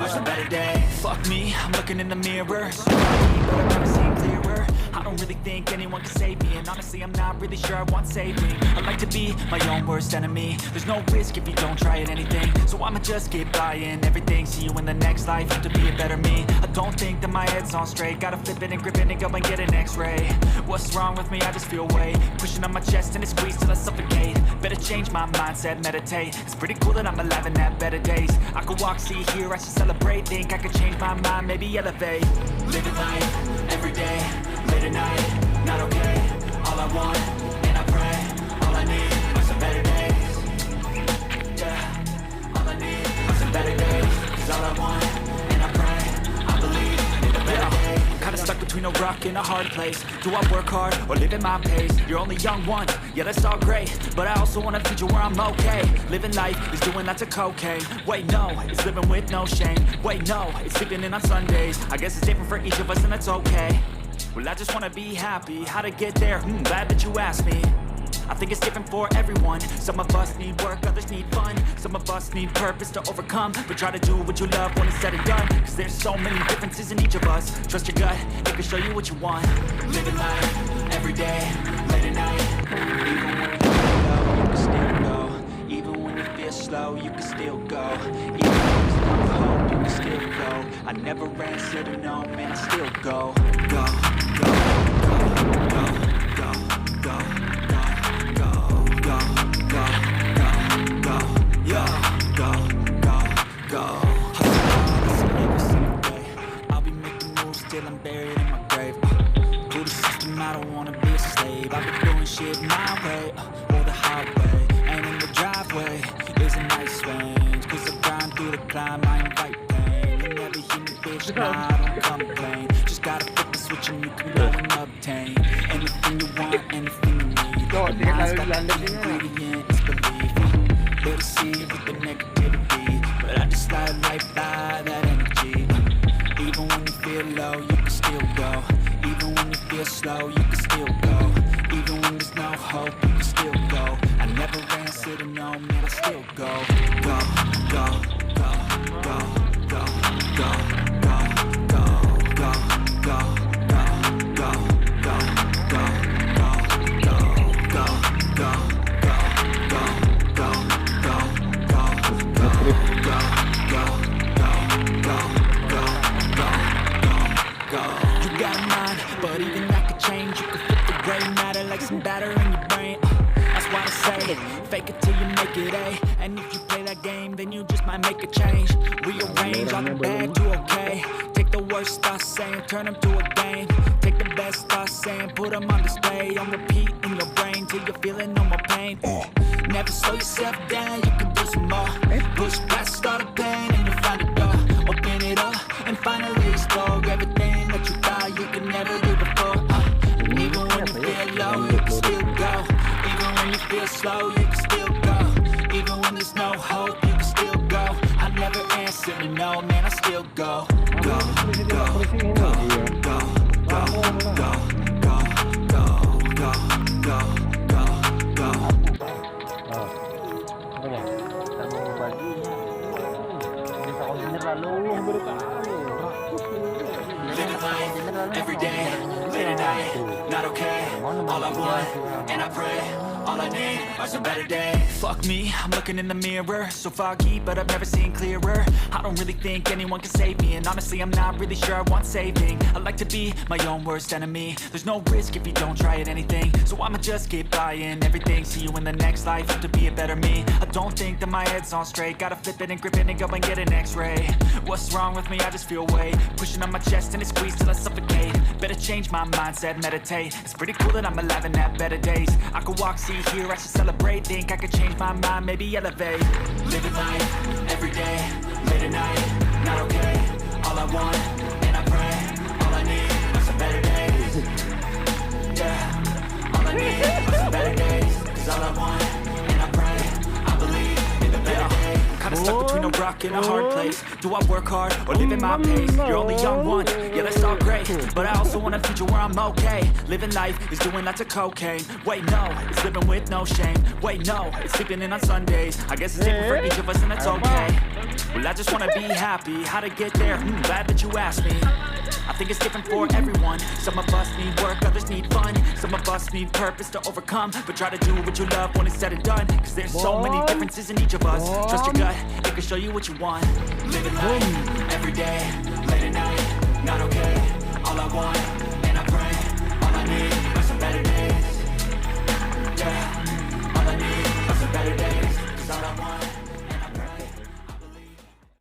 are some better days. Fuck me, I'm looking in the mirror, so but I've never seen clearer. I don't really think anyone can save me, and honestly I'm not really sure I want saving. I like to be my own worst enemy. There's no risk if you don't try at anything, so I'ma just keep buying everything. See you in the next life, have to be a better me. I don't think that my head's on straight, gotta flip it and grip it and go and get an x-ray. What's wrong with me? I just feel weight pushing on my chest and it squeezes till I suffocate. Better change my mindset, meditate. It's pretty cool that I'm alive and have better days. I could walk, see, hear, I should celebrate. Think I could change my mind, maybe elevate. Living life, every day, late at night, not okay. All I want, and I pray, all I need are some better days. Yeah, all I need are some better days. Cause all I want, and I pray, I believe in the better days. Kinda stuck between a rock and a hard place. Do I work hard or live at my pace? You're only young once, yeah that's all great, but I also want a future where I'm okay. Living life is doing lots of cocaine. Wait no, it's living with no shame. Wait no, it's sleeping in on Sundays. I guess it's different for each of us and that's okay. Well I just wanna be happy, how to get there? Glad that you asked me. I think it's different for everyone. Some of us need work, others need fun. Some of us need purpose to overcome. But try to do what you love when it's said and done. Cause there's so many differences in each of us. Trust your gut, it can show you what you want. Living life, every day, late at night. Even when you feel slow, you can still go. Even when there's no hope, you can still go. I never answer to no, man, I still go. Go, go, go, go, go, go. Till I'm buried in my grave. To the system, I don't wanna be a slave. I've been doing shit my way, or the highway. And in the driveway is a nice range. Cause I grind through the climb, I invite pain. You never hear me bitch, nah, I don't complain. Just gotta flip the switch and you can go and obtain anything you want, anything you need. The mind's got the ingredient, it's belief. Little seed with the negativity, but I just slide right by that energy. Even when you feel low, you can still go. Even when you feel slow, you can still go. Even when there's no hope, you can still go. I never answer to no, man, I still go. Go, go, go, go, go, go, go, go, go, go, go, go, go, you got a mind, but even that could change. You could flip the gray matter like some batter in your brain. That's why I say it, fake it till you make it A. And if you play that game, then you just might make a change. Rearrange all the bad to okay. Take the worst thoughts saying, turn them to a game. Take the best thoughts saying, put them on display. On repeat in your brain till you're feeling no more pain. Never slow yourself down, you can do some more. Push past all the pain and you'll find a door. Open it up and finally explore everything that you thought you could never do before. Even when you feel low, you can still go. Even when you feel slow, you can still go. Even when there's no hope, you can still go. I never answer to no, man, I still go. Go, go, go, go, go, go, go, go, go, go, go, go. Living life, every day, late at night, not okay. All I want, and I pray, all I need are some better days. Fuck me, I'm looking in the mirror, so foggy, but I've never seen clearer. I don't really think anyone can save me, and honestly I'm not really sure I want saving. I like to be my own worst enemy. There's no risk if you don't try at anything, so I'ma just keep buying everything. See you in the next life, have to be a better me. I don't think that my head's on straight, gotta flip it and grip it and go and get an x-ray. What's wrong with me? I just feel weight pushing on my chest and it squeezes till I suffocate. Better change my mindset, meditate. It's pretty cool that I'm alive and have better days. I could walk, see, hear, I should celebrate. Think I could change my mind, maybe elevate. Living life, every day, late at night, not okay. All I want, and I pray, all I need are some better days. Yeah, all I need are some better days. Cause all I want, and I pray, I believe in the better days. Kinda stuck between a rock and a hard place. Do I work hard or live at my pace? You're only young once, yeah that's all great, but I also want a future where I'm okay. Living life is doing lots of cocaine. Wait no, it's living with no shame. Wait no, it's sleeping in on Sundays. I guess it's different for each of us and that's okay. Well I just wanna be happy, how to get there? Glad that you asked me. I think it's different for everyone. Some of us need work, others need fun. Some of us need purpose to overcome. But try to do what you love when it's said and done, cause there's so many differences in each of us. Trust your gut, it can show you what you want. Living life, every day, late at night, not okay.